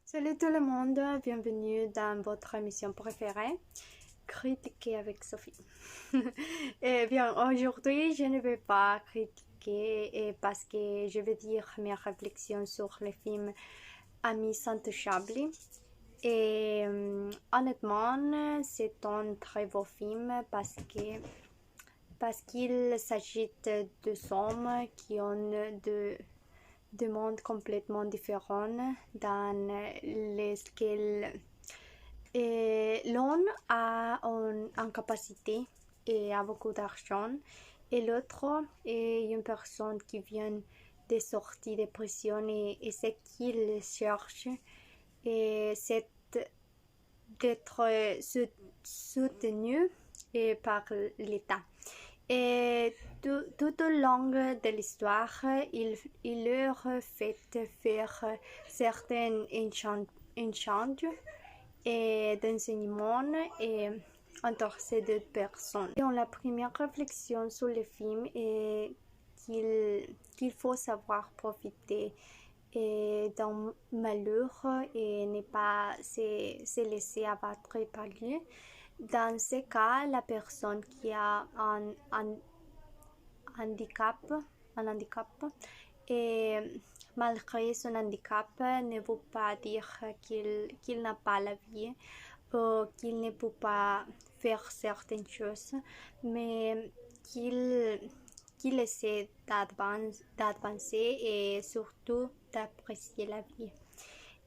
Salut tout le monde, bienvenue dans votre émission préférée, Critiquer avec Sophie. Eh bien, aujourd'hui, je ne vais pas critiquer parce que je vais dire mes réflexions sur le film Amis Intouchables. Et honnêtement, c'est un très beau film parce qu'il s'agit de deux hommes qui ont de mondes complètement différents dans lesquels l'un a une capacité et a beaucoup d'argent et l'autre est une personne qui vient de sortir de prison et ce qu'il cherche c'est d'être soutenu par l'État. Et tout au long de l'histoire, il leur fait faire certains échanges et d'enseignement et entre ces deux personnes. Et la première réflexion sur le film est qu'il faut savoir profiter d'un malheur et ne pas se laisser abattre par lui. Dans ce cas, la personne qui a un handicap, et malgré son handicap ne veut pas dire qu'il n'a pas la vie ou qu'il ne peut pas faire certaines choses, mais qu'il essaie d'avancer et surtout d'apprécier la vie.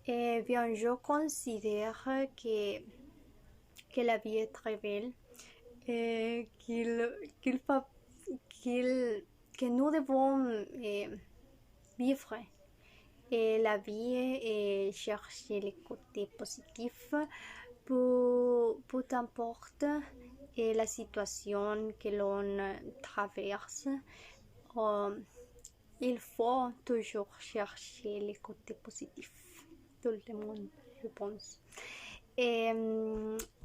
Et bien, je considère que la vie est très belle et que nous devons vivre et la vie et chercher les côtés positifs peu importe et la situation que l'on traverse. Il faut toujours chercher les côtés positifs. Tout le monde, je pense. Et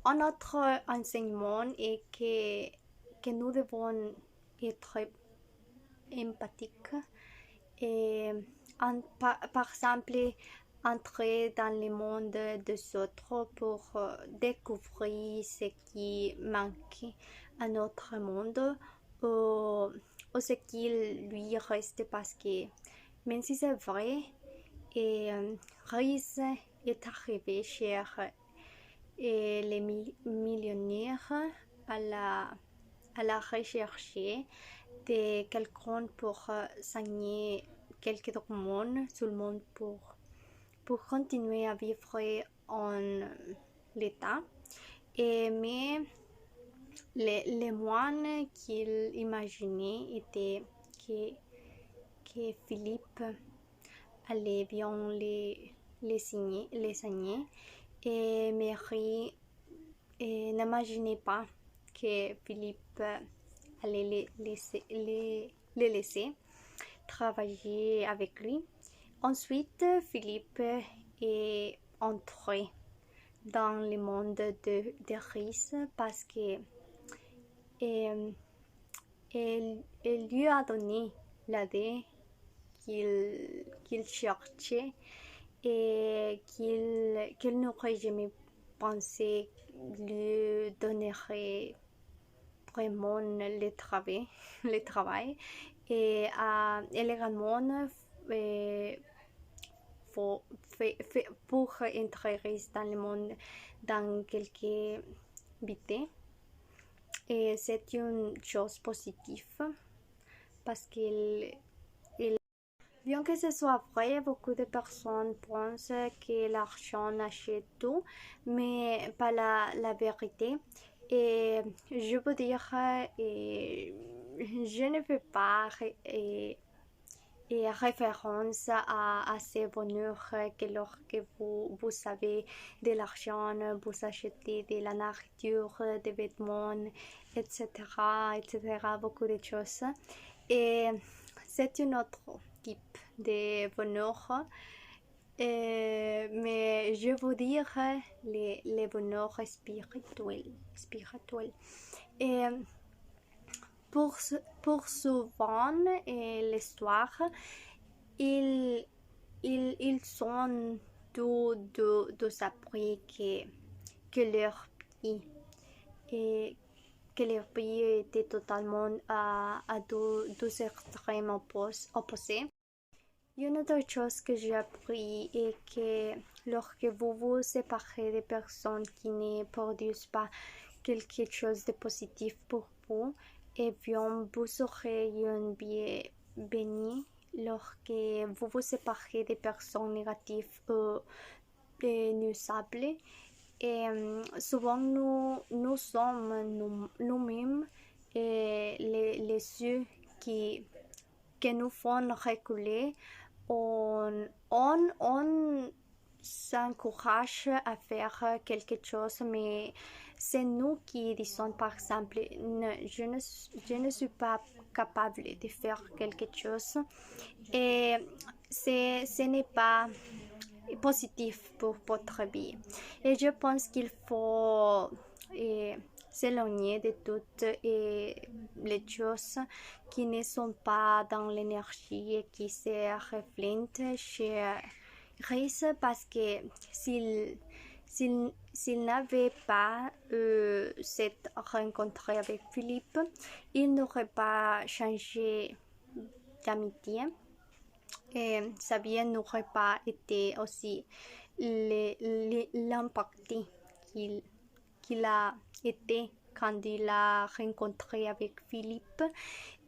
un autre enseignement est que nous devons être empathiques et par exemple entrer dans le monde des autres pour découvrir ce qui manque à notre monde ou ce qu'il lui reste parce que même si c'est vrai et Rice est arrivé chez les millionnaires à la recherche de quelqu'un pour gagner quelques hormones sur le monde pour continuer à vivre en l'état. Mais les moines qu'il imaginait étaient que Philippe allait bien les signer et Mary n'imaginait pas que Philippe allait les laisser travailler avec lui. Ensuite, Philippe est entré dans le monde de Rice parce que elle lui a donné l'aide qu'il cherchait et qu'il n'aurait jamais pensé lui donnerait vraiment le travail. Et également pour entrer dans le monde dans quelques vités. Et c'est une chose positive parce bien que ce soit vrai, beaucoup de personnes pensent que l'argent achète tout, mais pas la vérité. Et je veux dire, je ne veux pas référence à ces bonheurs que lorsque vous avez de l'argent, vous achetez de la nourriture, des vêtements, etc., beaucoup de choses. Et c'est un autre type de bonheur. Mais je veux dire les bonheurs spirituels. Et pour souvent l'histoire, ils sont deux appris que leur pays et que leur pays était totalement à deux extrêmes opposés. Une autre chose que j'ai appris est que lorsque vous vous séparez des personnes qui ne produisent pas quelque chose de positif pour vous, eh bien, vous aurez une vie bénie lorsque vous vous séparez des personnes négatives ou nuisables. Et souvent, nous sommes nous-mêmes les yeux que nous font reculer. On s'encourage à faire quelque chose, mais c'est nous qui disons, par exemple, je ne suis pas capable de faire quelque chose et ce n'est pas positif pour votre vie. Et je pense qu'il faut s'éloigner de toutes les choses qui ne sont pas dans l'énergie et qui se reflètent chez Chris, parce que s'il n'avait pas cette rencontre avec Philippe, il n'aurait pas changé d'amitié. Et sa vie n'aurait pas été aussi l'impact qu'il a été quand il a rencontré avec Philippe.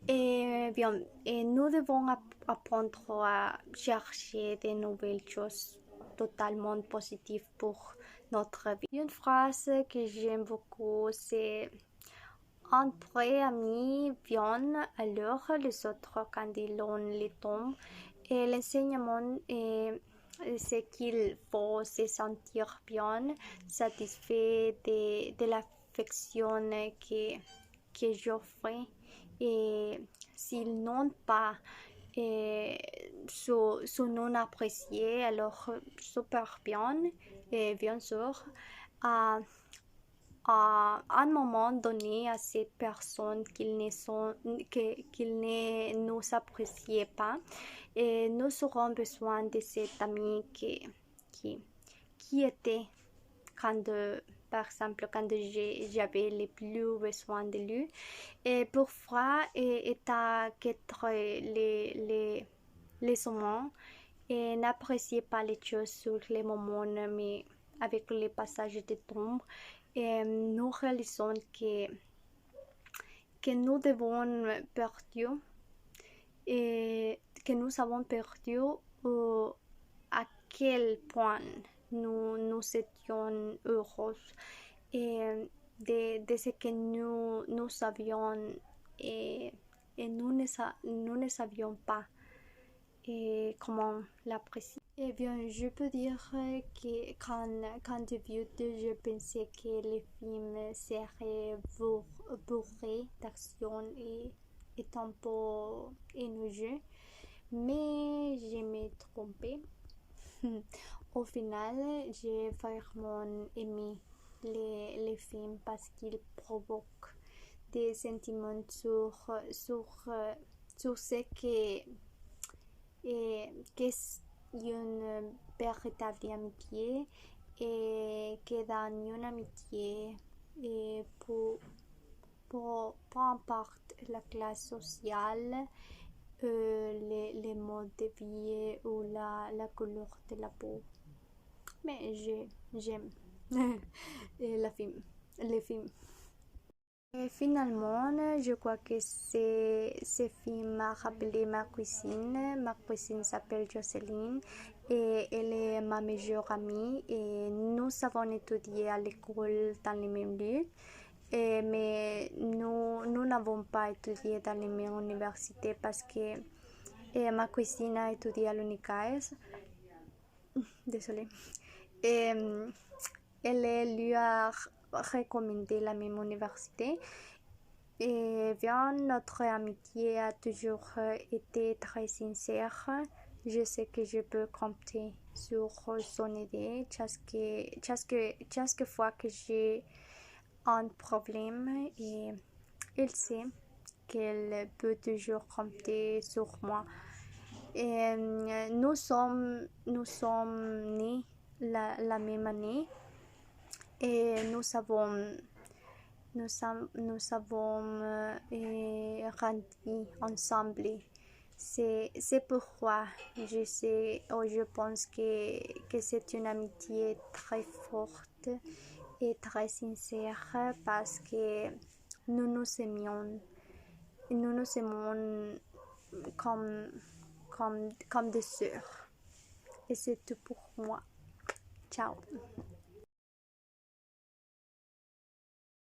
Et bien, et nous devons apprendre à chercher de nouvelles choses totalement positives pour notre vie. Une phrase que j'aime beaucoup, c'est un vrai ami vient alors les autres quand on les tombe. Et l'enseignement c'est qu'il faut se sentir bien, satisfait de l'affection que j'offre. Et s'ils n'ont pas ce non apprécié, alors super bien. Et bien sûr, à un moment donné à cette personne qu'ils ne nous appréciaient pas, et nous aurons besoin de cet ami qui était quand, par exemple, quand j'avais le plus besoin de lui. Et parfois, est à qu'être les moments et n'apprécier pas les choses sur les moments, mais avec le passage de temps, et nous réalisons que nous devons perdu et que nous avons perdu à quel point nous étions heureux et de ce que nous savions et nous ne savions pas et comment l'apprécier. Eh bien, je peux dire que quand j'ai vu, je pensais que les films seraient bourrés d'action et un peu ennuyeux, mais je me trompais. Au final, j'ai vraiment aimé les films parce qu'ils provoquent des sentiments sur ce qu'est une véritable amitié et que dans une amitié et peu importe la classe sociale, les modes de vie ou la couleur de la peau. Mais j'aime les films. Et finalement, je crois que ce film m'a rappelé ma cousine. Ma cousine s'appelle Jocelyne et elle est ma meilleure amie. Et nous avons étudié à l'école dans les mêmes lieux. Mais nous n'avons pas étudié dans les mêmes universités parce que ma cousine a étudié à l'UNICAES. Désolée. Et elle lui a recommandé la même université. Et bien, notre amitié a toujours été très sincère. Je sais que je peux compter sur son aide chaque fois que j'ai un problème, et elle sait qu'elle peut toujours compter sur moi. Et nous sommes nés la même année et nous avons grandi ensemble. C'est pourquoi je pense que c'est une amitié très forte et très sincère parce que nous nous aimons comme, comme des sœurs. Et c'est tout pour moi. Ciao.